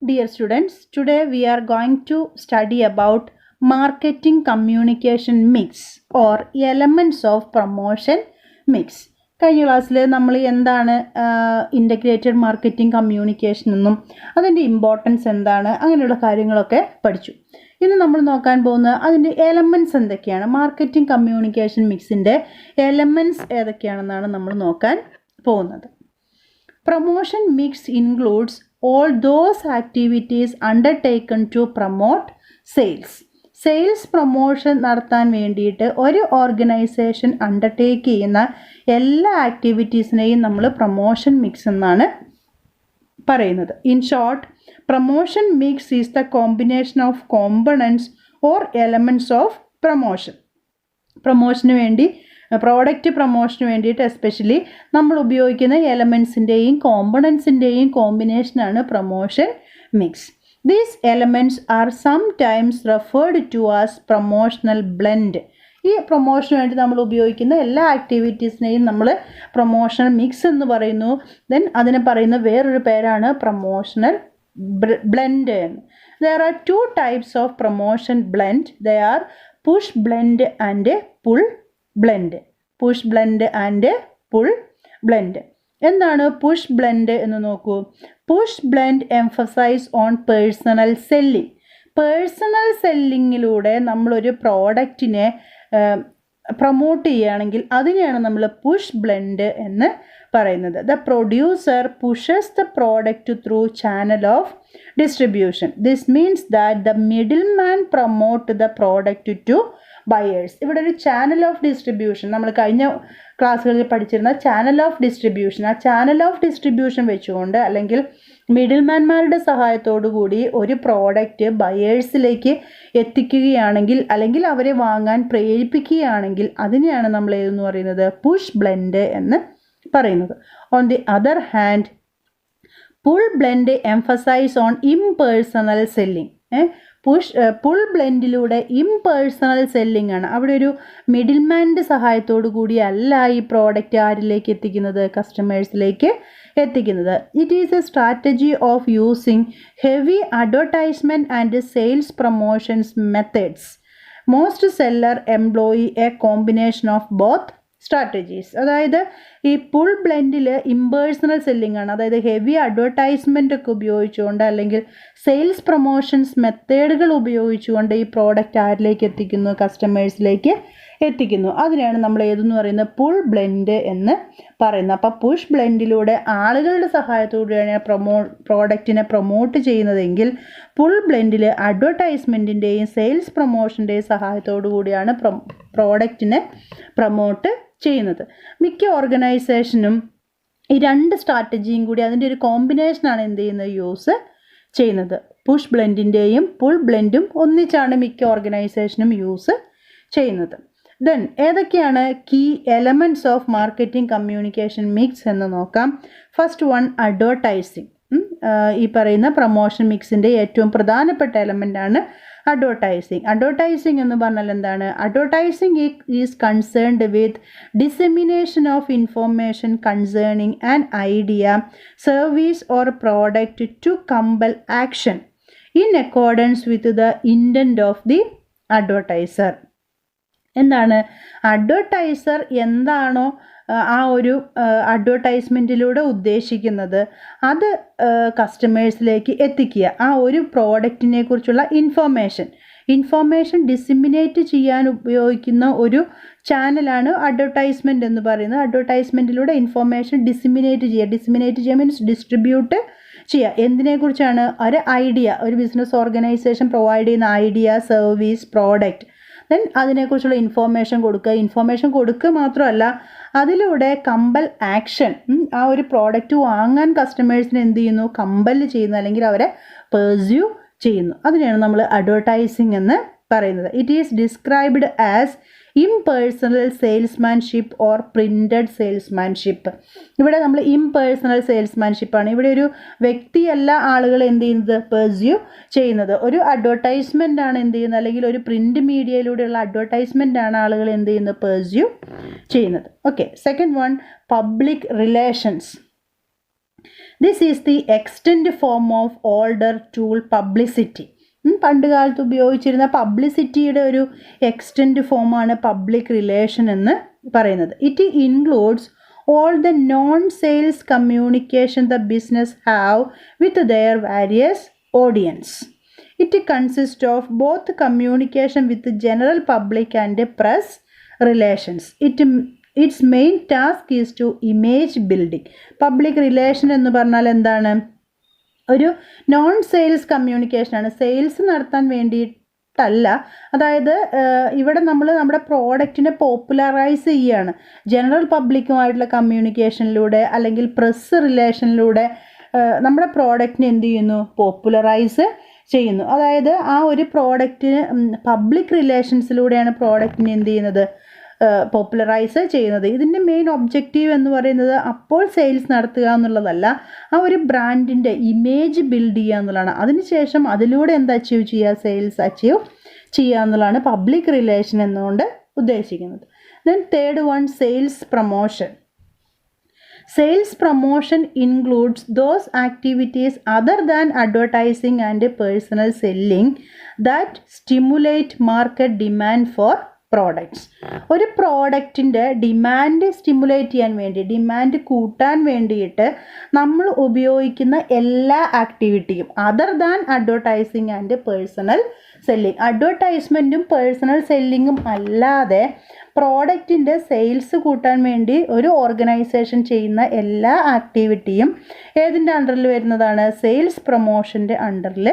Dear students, today we are going to study about marketing communication mix or elements of promotion mix. കഴിഞ്ഞ ക്ലാസ്സിൽ നമ്മൾ എന്താണ് integrated marketing communication എന്നും അതിൻ്റെ importance എന്താണ് അങ്ങനെയുള്ള കാര്യങ്ങളൊക്കെ പഠിച്ചു. ഇന്ന് നമ്മൾ നോക്കാൻ പോകുന്ന അതിൻ്റെ എലമെൻറ്റ്സ് എന്തൊക്കെയാണ്, മാർക്കറ്റിംഗ് കമ്മ്യൂണിക്കേഷൻ മിക്സിൻ്റെ എലമെൻറ്റ്സ് ഏതൊക്കെയാണെന്നാണ് നമ്മൾ നോക്കാൻ പോകുന്നത്. Promotion mix includes all those activities undertaken to promote sales. Sales promotion നടത്താൻ വേണ്ടിയിട്ട് ഒരു ഓർഗനൈസേഷൻ അണ്ടർടേക്ക് ചെയ്യുന്ന എല്ലാ ആക്ടിവിറ്റീസിനെയും നമ്മൾ പ്രൊമോഷൻ മിക്സ് എന്നാണ് പറയുന്നത്. In short, promotion mix is the combination of components or elements of promotion. പ്രൊമോഷന് വേണ്ടി പ്രോഡക്റ്റ് പ്രൊമോഷന് വേണ്ടിയിട്ട് എസ്പെഷ്യലി നമ്മൾ ഉപയോഗിക്കുന്ന എലമെൻറ്റ്സിൻ്റെയും കോമ്പണൻസിൻ്റെയും കോമ്പിനേഷനാണ് promotion mix. These elements are sometimes referred to as promotional blend. ഈ പ്രൊമോഷന് വേണ്ടി നമ്മൾ ഉപയോഗിക്കുന്ന എല്ലാ ആക്ടിവിറ്റീസിനെയും നമ്മൾ പ്രൊമോഷണൽ മിക്സ് എന്ന് പറയുന്നു. ദെൻ അതിനെ പറയുന്ന വേറൊരു പേരാണ് പ്രൊമോഷണൽ ബ്ലെൻഡ് എന്ന്. There are two types of promotion blend. They are push blend and pull blend. Push blend and pull blend. എന്താണ് പുഷ് ബ്ലെൻഡ് എന്ന് നോക്കൂ. Push blend emphasise on personal selling. Personal സെല്ലിങ്ങിലൂടെ നമ്മളൊരു പ്രോഡക്റ്റിനെ പ്രൊമോട്ട് ചെയ്യുകയാണെങ്കിൽ അതിനെയാണ് നമ്മൾ പുഷ് ബ്ലെൻഡ് എന്ന് പറയുന്നത്. The producer pushes the product through channel of distribution. This means that the middle man promote the product to buyers. ഇവിടെ ഒരു ചാനൽ ഓഫ് ഡിസ്ട്രിബ്യൂഷൻ, നമ്മൾ കഴിഞ്ഞ ക്ലാസ്സുകളിൽ പഠിച്ചിരുന്ന ചാനൽ ഓഫ് ഡിസ്ട്രിബ്യൂഷൻ, ആ ചാനൽ ഓഫ് ഡിസ്ട്രിബ്യൂഷൻ വെച്ചുകൊണ്ട് അല്ലെങ്കിൽ മിഡിൽ മാൻമാരുടെ സഹായത്തോടു കൂടി ഒരു പ്രോഡക്റ്റ് ബയേഴ്സിലേക്ക് എത്തിക്കുകയാണെങ്കിൽ അല്ലെങ്കിൽ അവരെ വാങ്ങാൻ പ്രേരിപ്പിക്കുകയാണെങ്കിൽ അതിനെയാണ് നമ്മൾ ഏതെന്ന് പറയുന്നത് പുഷ് ബ്ലെൻഡ് എന്ന് പറയുന്നത്. On the other hand, pull blend emphasise on impersonal selling. Pull ബ്ലെൻഡിലൂടെ ഇംപേഴ്സണൽ സെല്ലിംഗ് ആണ്. അവിടെ ഒരു മിഡിൽ മാൻ്റെ സഹായത്തോടു കൂടിയല്ല ഈ പ്രോഡക്റ്റ് ആരിലേക്ക് എത്തിക്കുന്നത്, കസ്റ്റമേഴ്സിലേക്ക് എത്തിക്കുന്നത്. It is A strategy of using heavy advertisement and sales promotions methods. Most seller employee A combination of both strategies. അതായത് ഈ പുൾ ബ്ലെൻഡിൽ ഇംപേഴ്സണൽ സെല്ലിംഗ് ആണ്. അതായത് ഹെവി അഡ്വർടൈസ്മെൻ്റ് ഒക്കെ ഉപയോഗിച്ചുകൊണ്ട് അല്ലെങ്കിൽ സെയിൽസ് പ്രൊമോഷൻസ് മെത്തേഡുകൾ ഉപയോഗിച്ചുകൊണ്ട് ഈ പ്രോഡക്റ്റ് ആരിലേക്ക് എത്തിക്കുന്നു, കസ്റ്റമേഴ്സിലേക്ക് എത്തിക്കുന്നു. അതിനെയാണ് നമ്മൾ ഏതെന്ന് പറയുന്നത് പുൾ ബ്ലെൻഡ് എന്ന് പറയുന്നത്. അപ്പോൾ പുഷ് ബ്ലെൻഡിലൂടെ ആളുകളുടെ സഹായത്തോടെയാണ് പ്രോഡക്റ്റിനെ പ്രൊമോട്ട് ചെയ്യുന്നതെങ്കിൽ പുൾ ബ്ലെൻഡിൽ അഡ്വർടൈസ്മെൻറ്റിൻ്റെയും സെയിൽസ് പ്രൊമോഷൻ്റെയും സഹായത്തോടു കൂടിയാണ് പ്രോഡക്റ്റിനെ പ്രൊമോട്ട് ചെയ്യുന്നത്. മിക്ക ഓർഗനൈസേഷനും ഈ രണ്ട് സ്ട്രാറ്റജിയും കൂടി അതിൻ്റെ ഒരു കോമ്പിനേഷനാണ് എന്ത് ചെയ്യുന്നത്, യൂസ് ചെയ്യുന്നത്. പുഷ് ബ്ലെൻഡിൻ്റെയും പുൾ ബ്ലെൻഡും ഒന്നിച്ചാണ് മിക്ക ഓർഗനൈസേഷനും യൂസ് ചെയ്യുന്നത്. ദെൻ ഏതൊക്കെയാണ് key elements of marketing communication mix എന്ന് നോക്കാം. First one, advertising. ഈ പറയുന്ന പ്രൊമോഷൻ മിക്സിൻ്റെ ഏറ്റവും പ്രധാനപ്പെട്ട എലമെൻ്റാണ് അഡ്വർടൈസിങ്. അഡ്വർടൈസിങ് എന്ന് പറഞ്ഞാൽ എന്താണ്? Advertising is concerned with dissemination of information concerning an idea, service or product to compel action in accordance with the intent of the advertiser. എന്താണ് അഡ്വർടൈസർ എന്താണോ ആ ഒരു അഡ്വർടൈസ്മെൻറ്റിലൂടെ ഉദ്ദേശിക്കുന്നത് അത് കസ്റ്റമേഴ്സിലേക്ക് എത്തിക്കുക. ആ ഒരു പ്രോഡക്റ്റിനെ കുറിച്ചുള്ള ഇൻഫോർമേഷൻ ഡിസിമിനേറ്റ് ചെയ്യാൻ ഉപയോഗിക്കുന്ന ഒരു ചാനലാണ് അഡ്വർടൈസ്മെൻറ്റ് എന്ന് പറയുന്നത്. അഡ്വർടൈസ്മെൻറ്റിലൂടെ ഇൻഫോർമേഷൻ ഡിസിമിനേറ്റ് ചെയ്യുക മീൻസ് ഡിസ്ട്രിബ്യൂട്ട് ചെയ്യുക. എന്തിനെക്കുറിച്ചാണ്? ഒരു ഐഡിയ, ഒരു ബിസിനസ് ഓർഗനൈസേഷൻ പ്രൊവൈഡ് ചെയ്യുന്ന ഐഡിയ, സർവീസ്, പ്രോഡക്റ്റ്, ദെൻ അതിനെക്കുറിച്ചുള്ള ഇൻഫോർമേഷൻ കൊടുക്കുക മാത്രമല്ല അതിലൂടെ കമ്പൽ ആക്ഷൻ, ആ ഒരു പ്രോഡക്റ്റ് വാങ്ങാൻ കസ്റ്റമേഴ്സിനെ എന്ത് ചെയ്യുന്നു, കമ്പൽ ചെയ്യുന്നു അല്ലെങ്കിൽ അവരെ പെർസ്യൂ ചെയ്യുന്നു. അതിനെയാണ് നമ്മൾ അഡ്വർടൈസിങ് എന്ന് പറയുന്നത്. It is described as impersonal salesmanship or printed salesmanship. ഇവിടെ നമ്മൾ ഇംപേഴ്സണൽ സെയിൽസ്മാൻഷിപ്പാണ്. ഇവിടെ ഒരു വ്യക്തിയല്ല ആളുകൾ എന്ത് ചെയ്യുന്നത്, പെർസ്യൂ ചെയ്യുന്നത്. ഒരു അഡ്വർടൈസ്മെൻ്റ് ആണ് എന്ത് ചെയ്യുന്നത്, അല്ലെങ്കിൽ ഒരു പ്രിൻ്റ് മീഡിയയിലൂടെയുള്ള അഡ്വർടൈസ്മെൻ്റ് ആണ് ആളുകൾ എന്ത് ചെയ്യുന്നത്, പെർസ്യൂ ചെയ്യുന്നത്. Okay, second one, public relations. This is the extend form of older tool publicity. പണ്ട് കാലത്ത് ഉപയോഗിച്ചിരുന്ന പബ്ലിസിറ്റിയുടെ ഒരു എക്സ്റ്റൻഡ് ഫോമാണ് പബ്ലിക് റിലേഷൻ എന്ന് പറയുന്നത്. It includes all the non-sales communication the business have with their various audience. It consists of both communication with the general public and press relations. Its main task is to image building. Public relation എന്ന് പറഞ്ഞാൽ എന്താണ്? ഒരു non sales കമ്മ്യൂണിക്കേഷനാണ്. Sales നടത്താൻ വേണ്ടിയിട്ടല്ല, അതായത് ഇവിടെ നമ്മൾ നമ്മുടെ പ്രോഡക്റ്റിനെ പോപ്പുലറൈസ് ചെയ്യുകയാണ്. ജനറൽ പബ്ലിക്കുമായിട്ടുള്ള കമ്മ്യൂണിക്കേഷനിലൂടെ അല്ലെങ്കിൽ പ്രസ് റിലേഷനിലൂടെ നമ്മുടെ പ്രോഡക്റ്റിനെ എന്ത് ചെയ്യുന്നു? പോപ്പുലറൈസ് ചെയ്യുന്നു. അതായത് ആ ഒരു പ്രോഡക്റ്റിന് പബ്ലിക് റിലേഷൻസിലൂടെയാണ് പ്രോഡക്റ്റിനെ എന്ത് ചെയ്യുന്നത്? പോപ്പുലറൈസ് ചെയ്യുന്നത്. ഇതിൻ്റെ മെയിൻ ഒബ്ജക്റ്റീവ് എന്ന് പറയുന്നത് അപ്പോൾ സെയിൽസ് നടത്തുക എന്നുള്ളതല്ല, ആ ഒരു ബ്രാൻഡിൻ്റെ ഇമേജ് ബിൽഡ് ചെയ്യുക എന്നുള്ളതാണ്. അതിനുശേഷം അതിലൂടെ എന്താ അച്ചീവ് ചെയ്യുക? സെയിൽസ് അച്ചീവ് ചെയ്യുക എന്നുള്ളതാണ് പബ്ലിക് റിലേഷൻ എന്നുകൊണ്ട് ഉദ്ദേശിക്കുന്നത്. Then third one, sales promotion. Sales promotion includes those activities other than advertising and personal selling that stimulate market demand for products. ഒരു പ്രോഡക്റ്റിൻ്റെ ഡിമാൻഡ് സ്റ്റിമുലേറ്റ് ചെയ്യാൻ വേണ്ടി, ഡിമാൻഡ് കൂട്ടാൻ വേണ്ടിയിട്ട് നമ്മൾ ഉപയോഗിക്കുന്ന എല്ലാ ആക്ടിവിറ്റിയും other than advertising and personal selling. അഡ്വർടൈസ്മെൻറ്റും പേഴ്സണൽ സെല്ലിങ്ങും അല്ലാതെ പ്രോഡക്റ്റിൻ്റെ സെയിൽസ് കൂട്ടാൻ വേണ്ടി ഒരു ഓർഗനൈസേഷൻ ചെയ്യുന്ന എല്ലാ ആക്ടിവിറ്റിയും ഏതിൻ്റെ അണ്ടറിൽ വരുന്നതാണ്? സെയിൽസ് പ്രൊമോഷൻ്റെ അണ്ടറിൽ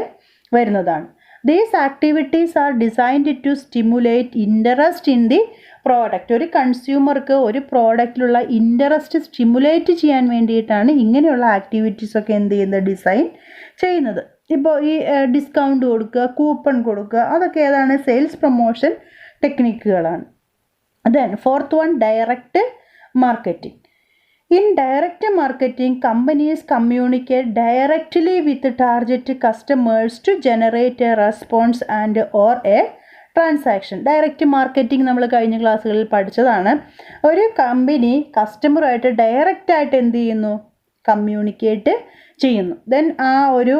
വരുന്നതാണ്. These activities are designed to stimulate interest in the product. ഒരു കൺസ്യൂമർക്ക് ഒരു പ്രോഡക്റ്റിലുള്ള ഇൻട്രസ്റ്റ് സ്റ്റിമുലേറ്റ് ചെയ്യാൻ വേണ്ടിയിട്ടാണ് ഇങ്ങനെയുള്ള ആക്ടിവിറ്റീസൊക്കെ എന്ത് ചെയ്യുന്നത്? ഡിസൈൻ ചെയ്യുന്നത്. ഇപ്പോൾ ഈ ഡിസ്കൗണ്ട് കൊടുക്കുക, കൂപ്പൺ കൊടുക്കുക, അതൊക്കെ ഏതാണ്? സെയിൽസ് പ്രൊമോഷൻ ടെക്നിക്കുകളാണ്. Then fourth one, direct marketing. In direct marketing, companies communicate directly with target customers to generate a response and or a transaction. Direct marketing നമ്മൾ കഴിഞ്ഞ ക്ലാസ്സുകളിൽ പഠിച്ചതാണ്. ഒരു കമ്പനി കസ്റ്റമറുമായിട്ട് ഡയറക്റ്റായിട്ട് എന്ത് ചെയ്യുന്നു? കമ്മ്യൂണിക്കേറ്റ് ചെയ്യുന്നു. ദെൻ ആ ഒരു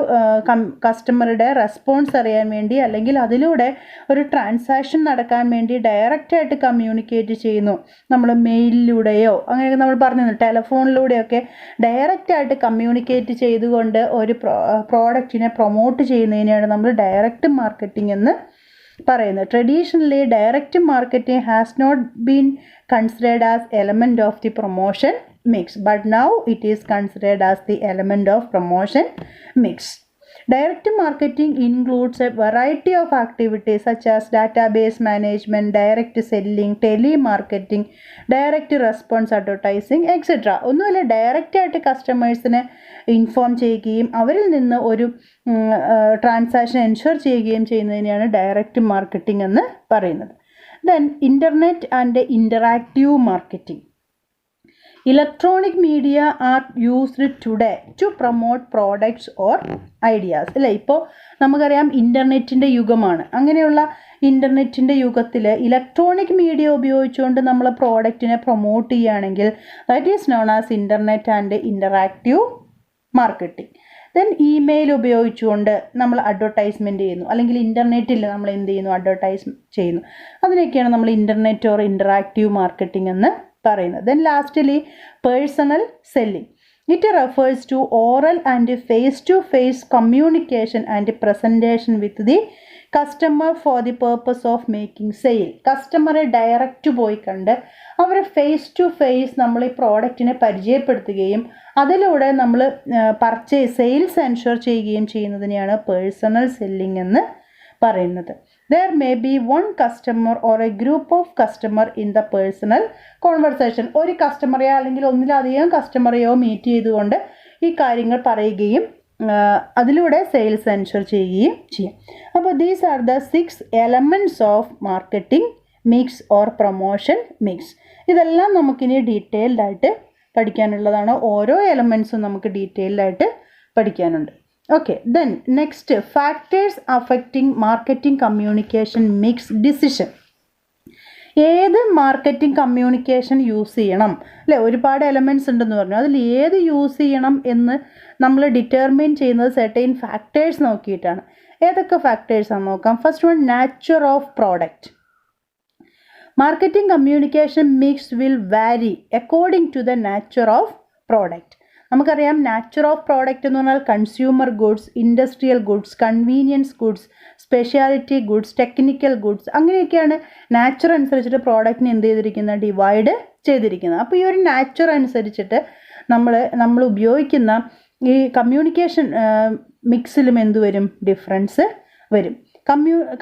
കസ്റ്റമറുടെ റെസ്പോൺസ് അറിയാൻ വേണ്ടി അല്ലെങ്കിൽ അതിലൂടെ ഒരു ട്രാൻസാക്ഷൻ നടക്കാൻ വേണ്ടി ഡയറക്റ്റായിട്ട് കമ്മ്യൂണിക്കേറ്റ് ചെയ്യുന്നു. നമ്മൾ മെയിലിലൂടെയോ അങ്ങനെയൊക്കെ നമ്മൾ പറഞ്ഞു, ടെലഫോണിലൂടെയൊക്കെ ഡയറക്റ്റായിട്ട് കമ്മ്യൂണിക്കേറ്റ് ചെയ്തുകൊണ്ട് ഒരു പ്രോഡക്റ്റിനെ പ്രൊമോട്ട് ചെയ്യുന്നതിനെയാണ് നമ്മൾ ഡയറക്റ്റ് മാർക്കറ്റിംഗ് എന്ന് പറയുന്നത്. Traditionally direct marketing has not been considered as element of the promotion mix, but now it is considered as the element of promotion mix. Direct marketing includes a variety of activities such as database management, direct selling, telemarketing, direct response advertising, etc. ഒന്നുമല്ല, direct ആയിട്ട് കസ്റ്റമേഴ്സിനെ inform ചെയ്യുകയും അവരിൽ നിന്ന് ഒരു transaction ensure ചെയ്യുകയും ചെയ്യുന്നതിനെയാണ് direct marketing എന്ന് പറയുന്നത്. Then internet and interactive marketing. Electronic media are used today to promote products or ideas. അല്ലേ, ഇപ്പോൾ നമുക്കറിയാം ഇൻ്റർനെറ്റിൻ്റെ യുഗമാണ്. അങ്ങനെയുള്ള ഇൻ്റർനെറ്റിൻ്റെ യുഗത്തിൽ ഇലക്ട്രോണിക് മീഡിയ ഉപയോഗിച്ചുകൊണ്ട് നമ്മൾ പ്രോഡക്റ്റിനെ പ്രൊമോട്ട് ചെയ്യുകയാണെങ്കിൽ that is known as internet and interactive marketing. Then email ഉപയോഗിച്ചുകൊണ്ട് നമ്മൾ അഡ്വർടൈസ്മെൻറ്റ് ചെയ്യുന്നു, അല്ലെങ്കിൽ ഇൻ്റർനെറ്റിൽ നമ്മൾ എന്ത് ചെയ്യുന്നു? അഡ്വർടൈസ് ചെയ്യുന്നു. അതിനൊക്കെയാണ് നമ്മൾ ഇൻ്റർനെറ്റ് ഓർ ഇൻ്ററാക്റ്റീവ് മാർക്കറ്റിംഗ് എന്ന് പറയുന്നത്. Then lastly personal selling. It refers to oral and face to face communication and presentation with the customer for the purpose of making sale. കസ്റ്റമറെ ഡയറക്റ്റ് പോയി കണ്ട് അവരെ ഫേസ് ടു ഫേസ് നമ്മൾ ഈ പ്രോഡക്റ്റിനെ പരിചയപ്പെടുത്തുകയും അതിലൂടെ നമ്മൾ സെയിൽസ് എൻഷുർ ചെയ്യുകയും ചെയ്യുന്നതിനെയാണ് പേഴ്സണൽ സെല്ലിംഗ് എന്ന് പറയുന്നത്. There may be one customer or a group of customer in the personal conversation. ഒരു കസ്റ്റമറെയോ അല്ലെങ്കിൽ ഒന്നിലധികം കസ്റ്റമറെയോ മീറ്റ് ചെയ്തുകൊണ്ട് ഈ കാര്യങ്ങൾ പറയുകയും അതിലൂടെ സെയിൽസ് എൻഷുർ ചെയ്യുകയും ചെയ്യും. അപ്പോൾ these are the 6 elements of marketing mix or promotion mix. ഇതെല്ലാം നമുക്കിനി ഡീറ്റെയിൽഡ് ആയിട്ട് പഠിക്കാനുള്ളതാണ്. ഓരോ എലമെൻറ്റ്സും നമുക്ക് ഡീറ്റെയിൽഡ് ആയിട്ട് പഠിക്കാനുണ്ട്. Okay, then next, factors affecting marketing communication mix decision. ഏത് മാർക്കറ്റിംഗ് കമ്മ്യൂണിക്കേഷൻ യൂസ് ചെയ്യണം അല്ലേ, ഒരുപാട് എലമെൻറ്റ്സ് ഉണ്ടെന്ന് പറഞ്ഞു. അതിൽ ഏത് യൂസ് ചെയ്യണം എന്ന് നമ്മൾ ഡിറ്റർമിൻ ചെയ്യുന്നത് സെർട്ടൈൻ ഫാക്ടേഴ്സ് നോക്കിയിട്ടാണ്. ഏതൊക്കെ ഫാക്ടേഴ്സാണെന്ന് നോക്കാം. First one, nature of product. Marketing communication mix will vary according to the nature of product. നമുക്കറിയാം നാച്ചർ ഓഫ് പ്രോഡക്റ്റ് എന്ന് പറഞ്ഞാൽ consumer goods, industrial goods, convenience goods, speciality goods, technical goods, അങ്ങനെയൊക്കെയാണ് nature അനുസരിച്ചിട്ട് പ്രോഡക്റ്റിനെ എന്ത് ചെയ്തിരിക്കുന്നത്, ഡിവൈഡ് ചെയ്തിരിക്കുന്നത്. അപ്പോൾ ഈ ഒരു നാച്ചർ അനുസരിച്ചിട്ട് നമ്മൾ ഉപയോഗിക്കുന്ന ഈ കമ്മ്യൂണിക്കേഷൻ മിക്സിലും എന്ത് വരും, ഡിഫറൻസ് വരും.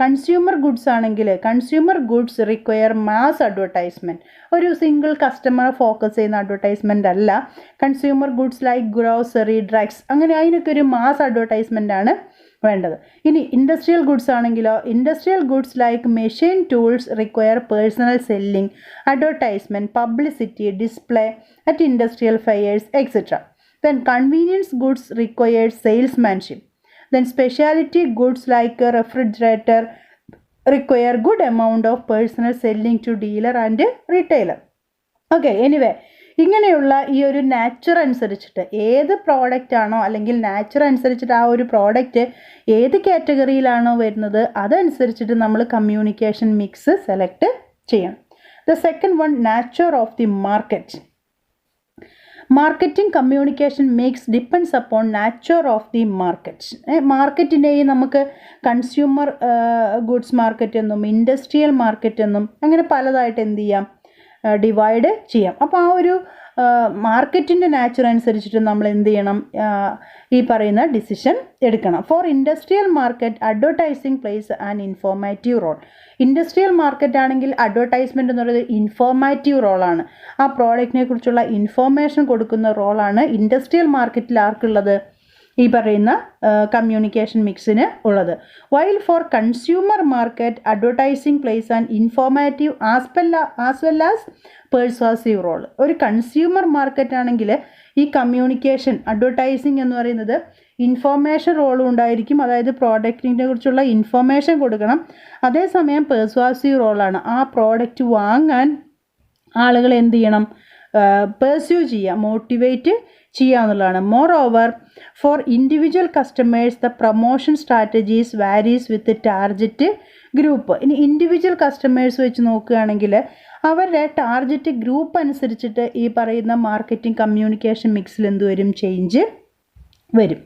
കൺസ്യൂമർ ഗുഡ്സ് ആണെങ്കിൽ consumer goods require mass advertisement. ഒരു സിംഗിൾ കസ്റ്റമറെ ഫോക്കസ് ചെയ്യുന്ന അഡ്വർടൈസ്മെൻ്റ് അല്ല. Consumer goods like grocery, drugs, അങ്ങനെ അതിനൊക്കെ ഒരു മാസ് അഡ്വർടൈസ്മെൻ്റ് ആണ് വേണ്ടത്. ഇനി ഇൻഡസ്ട്രിയൽ ഗുഡ്സ് ആണെങ്കിലോ industrial goods like machine tools require personal selling, advertisement, publicity, display at industrial fairs etcetera. Then convenience goods requires salesmanship. Then specialty goods like a refrigerator require good amount of personal selling to dealer and retailer. Okay, anyway, ഇങ്ങനെയുള്ള ഈ ഒരു nature അനുസരിച്ചിട്ട് ഏത് product ആണോ അല്ലെങ്കിൽ nature അനുസരിച്ചിട്ട് ആ ഒരു പ്രോഡക്റ്റ് ഏത് കാറ്റഗറിയിലാണോ വരുന്നത് അതനുസരിച്ചിട്ട് നമ്മൾ കമ്മ്യൂണിക്കേഷൻ മിക്സ് സെലക്ട് ചെയ്യണം. The second one, nature of the market. Marketing communication makes depends upon nature of the market. മാർക്കറ്റിനെയും നമുക്ക് കൺസ്യൂമർ ഗുഡ്സ് മാർക്കറ്റ് എന്നും ഇൻഡസ്ട്രിയൽ മാർക്കറ്റ് എന്നും അങ്ങനെ പലതായിട്ട് എന്ത് ചെയ്യാം, ഡിവൈഡ് ചെയ്യാം. അപ്പോൾ ആ ഒരു മാർക്കറ്റിൻ്റെ നാച്ചർ അനുസരിച്ചിട്ട് നമ്മൾ എന്ത് ചെയ്യണം, ഈ പറയുന്ന ഡിസിഷൻ എടുക്കണം. For industrial market advertising plays an informative role. Industrial market ആണെങ്കിൽ അഡ്വർടൈസ്മെൻ്റ് എന്ന് പറയുന്നത് ഇൻഫോർമേറ്റീവ് റോളാണ്. ആ പ്രോഡക്റ്റിനെ കുറിച്ചുള്ള ഇൻഫോർമേഷൻ കൊടുക്കുന്ന റോളാണ് ഇൻഡസ്ട്രിയൽ മാർക്കറ്റിൽ ആർക്കുള്ളത്, ഈ പറയുന്ന കമ്മ്യൂണിക്കേഷൻ മിക്സിന് ഉള്ളത്. While for consumer market advertising plays and informative as well as persuasive role. ഒരു കൺസ്യൂമർ മാർക്കറ്റ് ആണെങ്കിൽ ഈ കമ്മ്യൂണിക്കേഷൻ അഡ്വർടൈസിങ് എന്ന് പറയുന്നത് ഇൻഫോർമേഷൻ റോളും ഉണ്ടായിരിക്കും, അതായത് പ്രോഡക്റ്റിനെ കുറിച്ചുള്ള ഇൻഫോർമേഷൻ കൊടുക്കണം. അതേസമയം പെർസ്വാസീവ് റോളാണ്, ആ പ്രോഡക്റ്റ് വാങ്ങാൻ ആളുകൾ എന്ത് ചെയ്യണം, പെർസ്യൂ ചെയ്യുക, മോട്ടിവേറ്റ് ചെയ്യുക എന്നുള്ളതാണ്. More over for individual customers the promotion strategies varies with target group. ഇനി ഇൻഡിവിജ്വൽ കസ്റ്റമേഴ്സ് വെച്ച് നോക്കുകയാണെങ്കിൽ അവരുടെ ടാർഗറ്റ് ഗ്രൂപ്പ് അനുസരിച്ചിട്ട് ഈ പറയുന്ന മാർക്കറ്റിംഗ് കമ്മ്യൂണിക്കേഷൻ മിക്സിൽ എന്ത് വരും, ചേഞ്ച് വരും.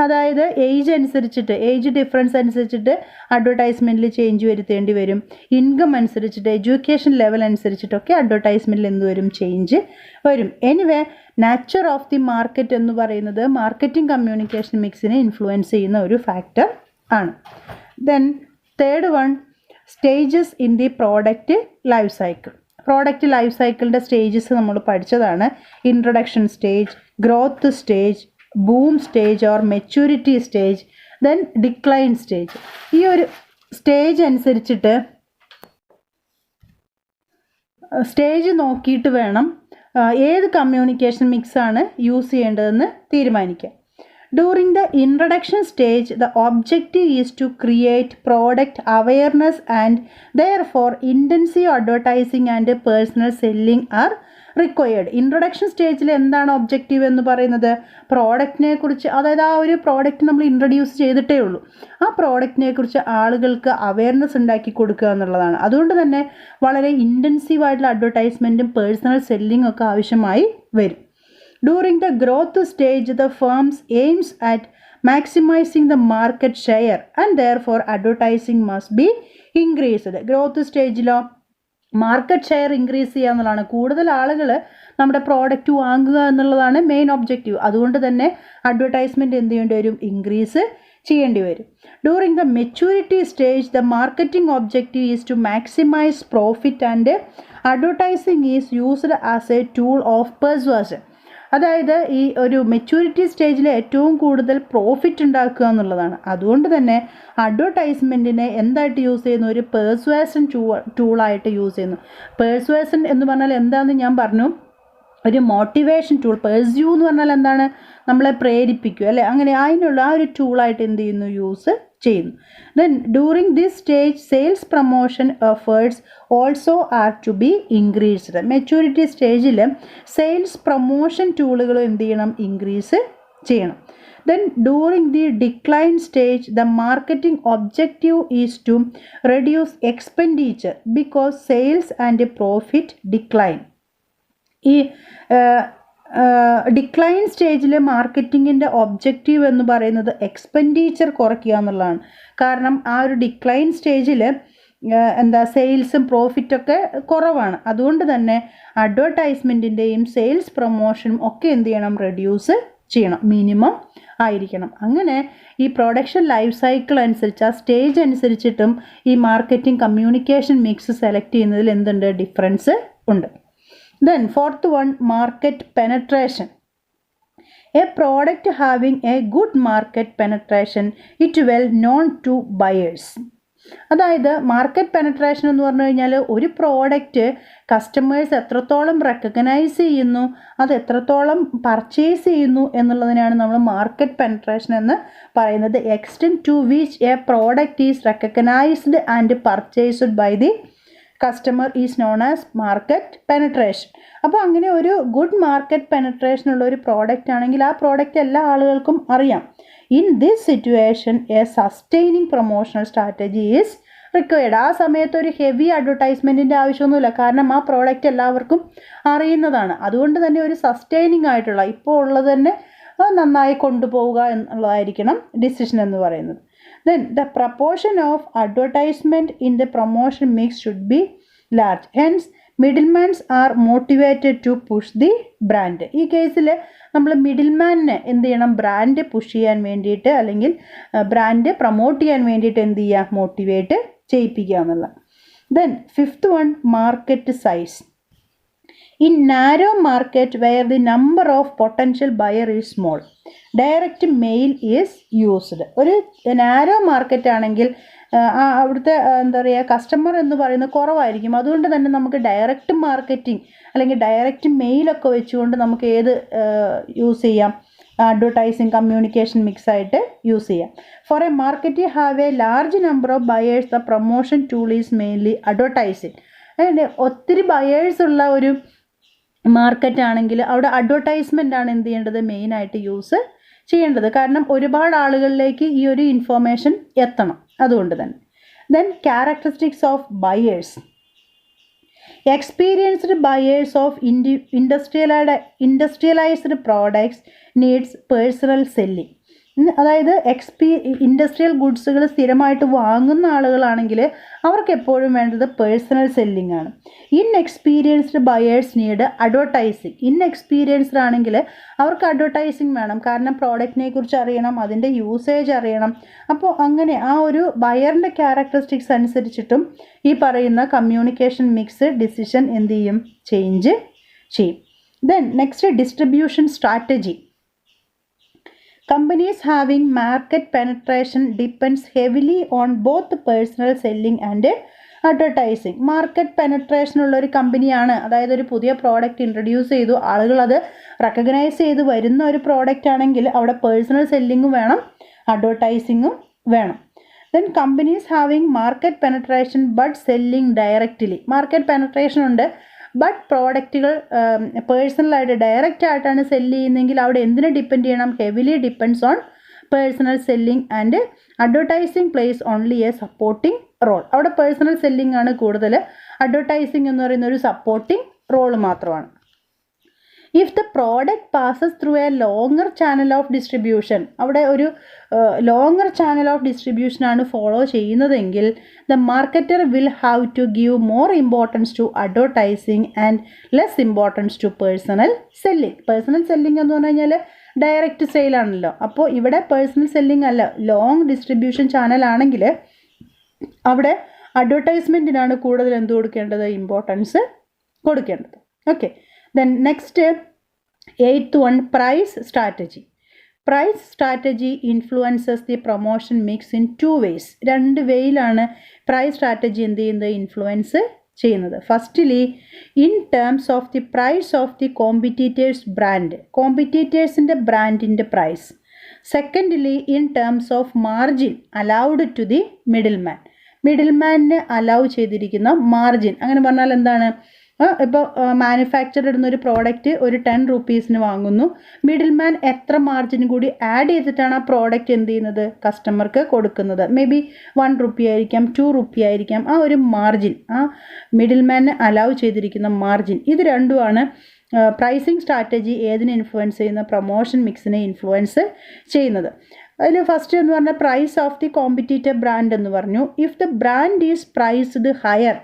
അതായത് ഏജ് അനുസരിച്ചിട്ട്, ഏജ് ഡിഫറൻസ് അനുസരിച്ചിട്ട് അഡ്വർടൈസ്മെൻറ്റിൽ ചേഞ്ച് വരുത്തേണ്ടി വരും. ഇൻകം അനുസരിച്ചിട്ട്, എഡ്യൂക്കേഷൻ ലെവൽ അനുസരിച്ചിട്ടൊക്കെ അഡ്വർടൈസ്മെൻറ്റിൽ എന്ത് വരും, ചേഞ്ച് വരും. Anyway nature of the market എന്ന് പറയുന്നത് മാർക്കറ്റിംഗ് കമ്മ്യൂണിക്കേഷൻ മിക്സിനെ ഇൻഫ്ലുവൻസ് ചെയ്യുന്ന ഒരു ഫാക്ടർ ആണ്. Then third one, stages in the product life cycle. Product life സൈക്കിളിൻ്റെ സ്റ്റേജസ് നമ്മൾ പഠിച്ചതാണ്. Introduction stage, growth stage, boom stage or maturity stage, then decline stage. ഈ ഒരു സ്റ്റേജ് അനുസരിച്ചിട്ട് സ്റ്റേജ് നോക്കിയിട്ട് വേണം ഏത് കമ്മ്യൂണിക്കേഷൻ മിക്സാണ് യൂസ് ചെയ്യേണ്ടതെന്ന് തീരുമാനിക്കാം. During the introduction stage, the objective is to create product awareness and therefore intensive advertising and personal selling are required. Introduction സ്റ്റേജിൽ എന്താണ് ഒബ്ജക്റ്റീവ് എന്ന് പറയുന്നത്, പ്രോഡക്റ്റിനെ കുറിച്ച്, അതായത് ആ ഒരു പ്രോഡക്റ്റ് നമ്മൾ ഇൻട്രൊഡ്യൂസ് ചെയ്തിട്ടേ ഉള്ളൂ, ആ പ്രോഡക്റ്റിനെ കുറിച്ച് ആളുകൾക്ക് അവയർനെസ് ഉണ്ടാക്കി കൊടുക്കുക എന്നുള്ളതാണ്. അതുകൊണ്ട് തന്നെ വളരെ ഇൻറ്റൻസീവായിട്ടുള്ള അഡ്വർടൈസ്മെൻറ്റും പേഴ്സണൽ സെല്ലിംഗ് ഒക്കെ ആവശ്യമായി വരും. During the growth stage, the firms aims at maximizing the market share and therefore advertising must be increased. Growth സ്റ്റേജിലോ മാർക്കറ്റ് ഷെയർ ഇൻക്രീസ് ചെയ്യുക എന്നുള്ളതാണ്, കൂടുതൽ ആളുകൾ നമ്മുടെ പ്രോഡക്റ്റ് വാങ്ങുക എന്നുള്ളതാണ് മെയിൻ ഒബ്ജക്റ്റീവ്. അതുകൊണ്ട് തന്നെ അഡ്വർടൈസ്മെൻറ്റ് എന്ത് ചെയ്യേണ്ടി വരും, ഇൻക്രീസ് ചെയ്യേണ്ടി വരും. During the maturity stage, the marketing objective is to maximise profit and advertising is used as a tool of persuasion. അതായത് ഈ ഒരു മെച്യൂരിറ്റി സ്റ്റേജിൽ ഏറ്റവും കൂടുതൽ പ്രോഫിറ്റ് ഉണ്ടാക്കുക എന്നുള്ളതാണ്. അതുകൊണ്ട് തന്നെ അഡ്വർടൈസ്മെൻറ്റിനെ എന്തായിട്ട് യൂസ് ചെയ്യുന്നു, ഒരു പെർസ്വാഷൻ ടൂളായിട്ട് യൂസ് ചെയ്യുന്നു. പെർസ്വാഷൻ എന്ന് പറഞ്ഞാൽ എന്താണെന്ന് ഞാൻ പറഞ്ഞു, ഒരു മോട്ടിവേഷൻ ടൂൾ. പെർസ്യൂ എന്ന് പറഞ്ഞാൽ എന്താണ്, നമ്മളെ പ്രേരിപ്പിക്കും അല്ലേ, അങ്ങനെ അതിനുള്ള ആ ഒരു ടൂളായിട്ട് എന്ത് ചെയ്യുന്നു, യൂസ് ചെയ്യുന്നു. Then during this stage sales promotion efforts also are to be increased. Maturity സ്റ്റേജിൽ സെയിൽസ് പ്രൊമോഷൻ ടൂളുകൾ എന്ത് ചെയ്യണം, ഇൻക്രീസ് ചെയ്യണം. Then during the decline stage, the marketing objective is to reduce expenditure because sales and profit decline. ഈ decline സ്റ്റേജിൽ മാർക്കറ്റിങ്ങിൻ്റെ objective എന്ന് പറയുന്നത് expenditure കുറയ്ക്കുക എന്നുള്ളതാണ്. കാരണം ആ ഒരു ഡിക്ലൈൻ സ്റ്റേജിൽ സെയിൽസും പ്രോഫിറ്റൊക്കെ കുറവാണ്. അതുകൊണ്ട് തന്നെ അഡ്വർടൈസ്മെൻറ്റിൻ്റെയും സെയിൽസ് പ്രൊമോഷനും ഒക്കെ എന്ത് ചെയ്യണം, റെഡ്യൂസ് ചെയ്യണം, മിനിമം ആയിരിക്കണം. അങ്ങനെ ഈ പ്രൊഡക്ഷൻ ലൈഫ് സൈക്കിൾ അനുസരിച്ച്, ആ സ്റ്റേജ് അനുസരിച്ചിട്ടും ഈ മാർക്കറ്റിംഗ് കമ്മ്യൂണിക്കേഷൻ മിക്സ് സെലക്ട് ചെയ്യുന്നതിൽ എന്തുണ്ട്, ഡിഫറൻസ് ഉണ്ട്. Then fourth one, market penetration. A product having a good market penetration it well known to buyers. അതായത് മാർക്കറ്റ് പെനട്രേഷൻ എന്ന് പറഞ്ഞു കഴിഞ്ഞാൽ ഒരു പ്രോഡക്റ്റ് കസ്റ്റമേഴ്സ് എത്രത്തോളം റെക്കഗ്നൈസ് ചെയ്യുന്നു, അത് എത്രത്തോളം പർച്ചേസ് ചെയ്യുന്നു എന്നുള്ളതിനാണ് നമ്മൾ മാർക്കറ്റ് പെനട്രേഷൻ എന്ന് പറയുന്നത്. Extent to which a product is recognised and purchased by the customer is known as market penetration. അപ്പോൾ അങ്ങനെ ഒരു ഗുഡ് മാർക്കറ്റ് പെനട്രേഷൻ ഉള്ള ഒരു പ്രോഡക്റ്റ് ആണെങ്കിൽ ആ പ്രോഡക്റ്റ് എല്ലാ ആളുകൾക്കും അറിയാം. In this situation A sustaining promotional strategy is required. ആ സമയത്ത് ഒരു ഹെവി അഡ്വർടൈസ്മെൻറ്റിൻ്റെ ആവശ്യമൊന്നുമില്ല, കാരണം ആ പ്രോഡക്റ്റ് എല്ലാവർക്കും അറിയുന്നതാണ്. അതുകൊണ്ട് തന്നെ ഒരു സസ്റ്റെയിനിങ് ആയിട്ടുള്ള, ഇപ്പോൾ ഉള്ളത് തന്നെ നന്നായി കൊണ്ടുപോവുക എന്നുള്ളതായിരിക്കണം ഡിസിഷൻ എന്ന് പറയുന്നത്. Then the proportion of advertisement in the promotion mix should be large. Hence, middlemen are motivated to push the brand. ഈ കേസിൽ നമ്മൾ മിഡിൽമാനെ എന്ത് ചെയ്യണം, ബ്രാൻഡ് പുഷ് ചെയ്യാൻ വേണ്ടിയിട്ട് അല്ലെങ്കിൽ ബ്രാൻഡ് പ്രൊമോട്ട് ചെയ്യാൻ വേണ്ടിയിട്ട് എന്ത് ചെയ്യുക, മോട്ടിവേറ്റ് ചെയ്യിപ്പിക്കുക എന്നുള്ള. Then fifth one, market size. In narrow market where the number of potential buyer is small, direct mail is used. ഒരു നാരോ മാർക്കറ്റ് ആണെങ്കിൽ അവിടുത്തെ എന്താ പറയുക, കസ്റ്റമർ എന്ന് പറയുന്നത് കുറവായിരിക്കും. അതുകൊണ്ട് തന്നെ നമുക്ക് ഡയറക്റ്റ് മാർക്കറ്റിംഗ് അല്ലെങ്കിൽ ഡയറക്റ്റ് മെയിലൊക്കെ വെച്ചുകൊണ്ട് നമുക്ക് ഏത് യൂസ് ചെയ്യാം, അഡ്വർടൈസിങ് കമ്മ്യൂണിക്കേഷൻ മിക്സ് ആയിട്ട് യൂസ് ചെയ്യാം. For a market have a large number of buyers the promotion tool is mainly advertising. ഒത്തിരി ബയേഴ്സ് ഉള്ള ഒരു മാർക്കറ്റ് ആണെങ്കിൽ അവിടെ അഡ്വർടൈസ്മെൻ്റ് ആണ് എന്ത് ചെയ്യേണ്ടത്, മെയിനായിട്ട് യൂസ് ചെയ്യേണ്ടത്. കാരണം ഒരുപാട് ആളുകളിലേക്ക് ഈ ഒരു ഇൻഫോർമേഷൻ എത്തണം. അതുകൊണ്ട് തന്നെ then characteristics of buyers. Experienced buyers of industrialised products needs personal selling. അതായത് ഇൻഡസ്ട്രിയൽ ഗുഡ്സുകൾ സ്ഥിരമായിട്ട് വാങ്ങുന്ന ആളുകളാണെങ്കിൽ അവർക്ക് എപ്പോഴും വേണ്ടത് പേഴ്സണൽ സെല്ലിംഗ് ആണ്. Inexperienced buyers need advertising. Inexperienced ആണെങ്കിൽ അവർക്ക് അഡ്വർടൈസിങ് വേണം, കാരണം പ്രോഡക്റ്റിനെ കുറിച്ച് അറിയണം, അതിൻ്റെ യൂസേജ് അറിയണം. അപ്പോൾ അങ്ങനെ ആ ഒരു ബയറിൻ്റെ ക്യാരക്ടറിസ്റ്റിക്സ് അനുസരിച്ചിട്ടും ഈ പറയുന്ന കമ്മ്യൂണിക്കേഷൻ മിക്സ് ഡിസിഷൻ എന്ത് ചെയ്യും, ചേഞ്ച് ചെയ്യും. Then next, distribution strategy. Companies having market penetration depends heavily on both personal selling and advertising. Market penetration ഉള്ള ഒരു കമ്പനിയാണ്, അതായത് ഒരു പുതിയ പ്രോഡക്റ്റ് ഇൻട്രൊഡ്യൂസ് ചെയ്തു, ആളുകൾ അത് റെക്കഗ്നൈസ് ചെയ്ത് വരുന്ന ഒരു പ്രോഡക്റ്റ് ആണെങ്കിൽ അവിടെ പേഴ്സണൽ സെല്ലിങ്ങും വേണം, അഡ്വർടൈസിങ്ങും വേണം. Then companies having market penetration but selling directly. Market penetration ഉണ്ട്, ബട്ട് പ്രോഡക്റ്റുകൾ പേഴ്സണലായിട്ട് ഡയറക്റ്റ് ആയിട്ടാണ് സെല്ല് ചെയ്യുന്നതെങ്കിൽ അവിടെ എന്തിനെ ഡിപ്പെൻഡ് ചെയ്യണം, heavily depends on personal selling and advertising plays only a supporting role. അവിടെ പേഴ്സണൽ സെല്ലിംഗ് ആണ് കൂടുതൽ, അഡ്വർടൈസിങ് എന്ന് പറയുന്ന ഒരു സപ്പോർട്ടിംഗ് റോൾ മാത്രമാണ്. If the product passes through a longer channel of distribution, അവിടെ ഒരു ലോങ്ങർ ചാനൽ ഓഫ് ഡിസ്ട്രിബ്യൂഷനാണ് ഫോളോ ചെയ്യുന്നതെങ്കിൽ the marketer will have to give more importance to advertising and less importance to personal selling. Personal selling എന്ന് പറഞ്ഞു കഴിഞ്ഞാൽ direct സെയിലാണല്ലോ. അപ്പോൾ ഇവിടെ പേഴ്സണൽ സെല്ലിംഗ് അല്ല, ലോങ് ഡിസ്ട്രിബ്യൂഷൻ ചാനൽ ആണെങ്കിൽ അവിടെ അഡ്വർടൈസ്മെൻറ്റിനാണ് കൂടുതൽ എന്ത് കൊടുക്കേണ്ടത്, ഇമ്പോർട്ടൻസ് കൊടുക്കേണ്ടത്. Okay, then next 8th one, price strategy. Price strategy influences the promotion mix in two ways. രണ്ട് വേയിലാണ് പ്രൈസ് സ്ട്രാറ്റജി എന്ത് ചെയ്യുന്നത്, ഇൻഫ്ലുവൻസ് ചെയ്യുന്നത്. Firstly in terms of the price of the competitors brand, കോമ്പറ്റീറ്റേഴ്സിൻ്റെ ബ്രാൻഡിൻ്റെ price. Secondly in terms of margin allowed to the middle man, middle മാനിന് allow ചെയ്തിരിക്കുന്ന margin. അങ്ങനെ പറഞ്ഞാൽ എന്താണ്, ഇപ്പോൾ മാനുഫാക്ചർ ഇടുന്ന ഒരു പ്രോഡക്റ്റ് ഒരു 10 rupeesന് വാങ്ങുന്നു, മിഡിൽ മാൻ എത്ര മാർജിൻ കൂടി ആഡ് ചെയ്തിട്ടാണ് ആ പ്രോഡക്റ്റ് എന്ത് ചെയ്യുന്നത്, കസ്റ്റമർക്ക് കൊടുക്കുന്നത്. മേ ബി 1 rupee ആയിരിക്കാം, 2 rupee ആയിരിക്കാം. ആ ഒരു മാർജിൻ, ആ മിഡിൽ മാനിന് അലൗ ചെയ്തിരിക്കുന്ന മാർജിൻ, ഇത് രണ്ടുമാണ് പ്രൈസിങ് സ്ട്രാറ്റജി ഏതിനെ ഇൻഫ്ലുവൻസ് ചെയ്യുന്ന, പ്രൊമോഷൻ മിക്സിനെ ഇൻഫ്ലുവൻസ് ചെയ്യുന്നത്. അതിൽ ഫസ്റ്റ് എന്ന് പറഞ്ഞാൽ price of the competitor brand എന്ന് പറഞ്ഞു. If the brand is priced higher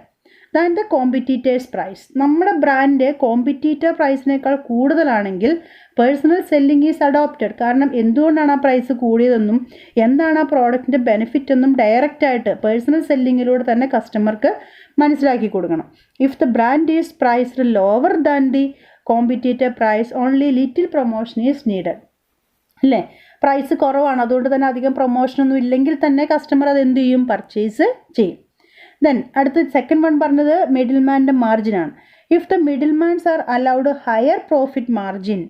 than the competitors price, നമ്മുടെ ബ്രാൻഡ് കോമ്പറ്റീറ്റർ പ്രൈസിനേക്കാൾ കൂടുതലാണെങ്കിൽ പേഴ്സണൽ സെല്ലിംഗ് ഈസ് അഡോപ്റ്റഡ്. കാരണം എന്തുകൊണ്ടാണ് ആ പ്രൈസ് കൂടിയതെന്നും എന്താണ് ആ പ്രോഡക്റ്റിൻ്റെ ബെനിഫിറ്റ് എന്നും ഡയറക്റ്റായിട്ട് പേഴ്സണൽ സെല്ലിങ്ങിലൂടെ തന്നെ കസ്റ്റമർക്ക് മനസ്സിലാക്കി കൊടുക്കണം. If the brand is priced lower than the competitor price only little promotion is needed. അല്ലേ, പ്രൈസ് കുറവാണ്, അതുകൊണ്ട് തന്നെ അധികം പ്രൊമോഷനൊന്നും ഇല്ലെങ്കിൽ തന്നെ കസ്റ്റമർ അത് എന്ത് ചെയ്യും, പർച്ചേസ് ചെയ്യും. ദെൻ അടുത്ത സെക്കൻഡ് വൺ പറഞ്ഞത് മിഡിൽ മാൻ്റെ മാർജിനാണ്. If the middle mans are allowed higher profit margin,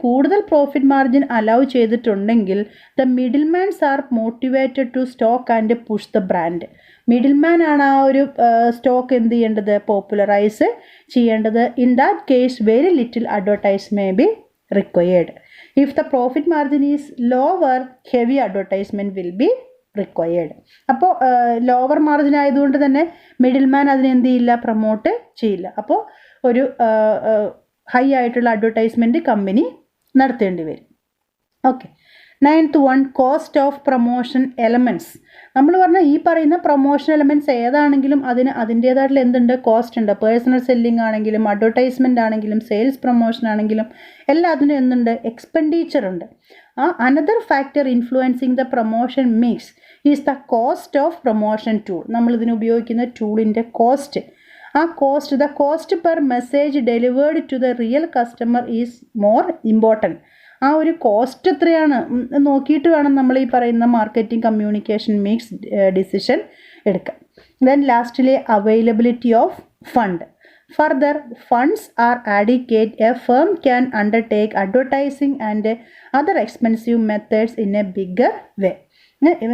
കൂടുതൽ പ്രോഫിറ്റ് മാർജിൻ അലൗ ചെയ്തിട്ടുണ്ടെങ്കിൽ the middle mans are motivated to stock and push the brand. Middle man ആണ് ആ ഒരു സ്റ്റോക്ക് എന്ത് ചെയ്യേണ്ടത്, പോപ്പുലറൈസ് ചെയ്യേണ്ടത്. In that case very little advertise may be required. If the profit margin is lower heavy advertisement will be required. അപ്പോൾ lower margin ആയതുകൊണ്ട് തന്നെ middle man അതിനെ എന്ത് ചെയ്യില്ല, പ്രൊമോട്ട് ചെയ്യില്ല. അപ്പോൾ ഒരു ഹൈ ആയിട്ടുള്ള അഡ്വർടൈസ്മെൻറ്റ് കമ്പനി നടത്തേണ്ടി വരും. Okay, 9th one cost of promotion elements. നമ്മൾ പറഞ്ഞാൽ ഈ പറയുന്ന പ്രൊമോഷൻ എലമെൻറ്റ്സ് ഏതാണെങ്കിലും അതിന് അതിൻ്റേതായിട്ടുള്ള എന്തുണ്ട്, കോസ്റ്റ് ഉണ്ട്. പേഴ്സണൽ സെല്ലിംഗ് ആണെങ്കിലും അഡ്വർടൈസ്മെൻ്റ് ആണെങ്കിലും സെയിൽസ് പ്രൊമോഷൻ ആണെങ്കിലും എല്ലാത്തിനും എന്തുണ്ട്, എക്സ്പെൻഡിച്ചർ ഉണ്ട്. Another factor influencing the promotion mix is the cost of promotion tool. നമ്മളിതിന് ഉപയോഗിക്കുന്ന ടൂളിൻ്റെ കോസ്റ്റ്, ആ cost, the cost per message delivered to the real customer is more important. ആ ഒരു കോസ്റ്റ് എത്രയാണ് നോക്കിയിട്ട് വേണം നമ്മൾ ഈ പറയുന്ന മാർക്കറ്റിംഗ് കമ്മ്യൂണിക്കേഷൻ മിക്സ് ഡിസിഷൻ എടുക്കാൻ. ദെൻ ലാസ്റ്റിലെ availability of fund. Further, funds are adequate. A firm can undertake advertising and other expensive methods in a bigger way.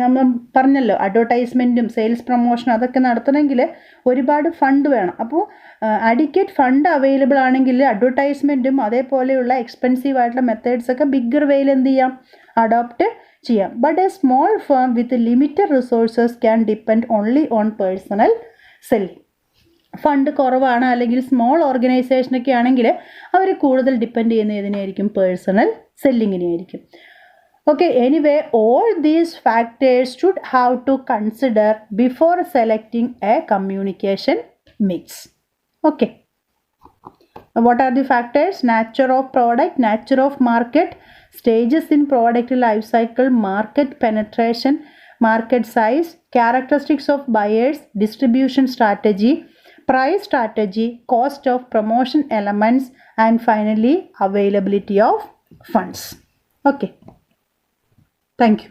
നമ്മൾ പറഞ്ഞല്ലോ, അഡ്വർടൈസ്മെൻറ്റും സെയിൽസ് പ്രൊമോഷനും അതൊക്കെ നടത്തണമെങ്കിൽ ഒരുപാട് ഫണ്ട് വേണം. അപ്പോൾ അഡിക്വേറ്റ് ഫണ്ട് അവൈലബിൾ ആണെങ്കിൽ അഡ്വർടൈസ്മെൻറ്റും അതേപോലെയുള്ള എക്സ്പെൻസീവ് ആയിട്ടുള്ള മെത്തേഡ്സൊക്കെ ബിഗ്ഗർ വേയിൽ എന്ത് ചെയ്യാം, അഡോപ്റ്റ് ചെയ്യാം. But A small firm with limited resources can depend only on personal selling. Fund കുറവാണ് അല്ലെങ്കിൽ സ്മോൾ ഓർഗനൈസേഷനൊക്കെ ആണെങ്കിൽ അവർ കൂടുതൽ ഡിപ്പെൻഡ് ചെയ്യുന്ന ഏതിനെയായിരിക്കും, personal സെല്ലിങ്ങിനെയായിരിക്കും. Okay, anyway, all these factors should have to consider before selecting a communication mix. Okay. What are the factors? Nature of product, nature of market, stages in product life cycle, market penetration, market size, characteristics of buyers, distribution strategy, price strategy, cost of promotion elements, and finally availability of funds. Okay. Thank you.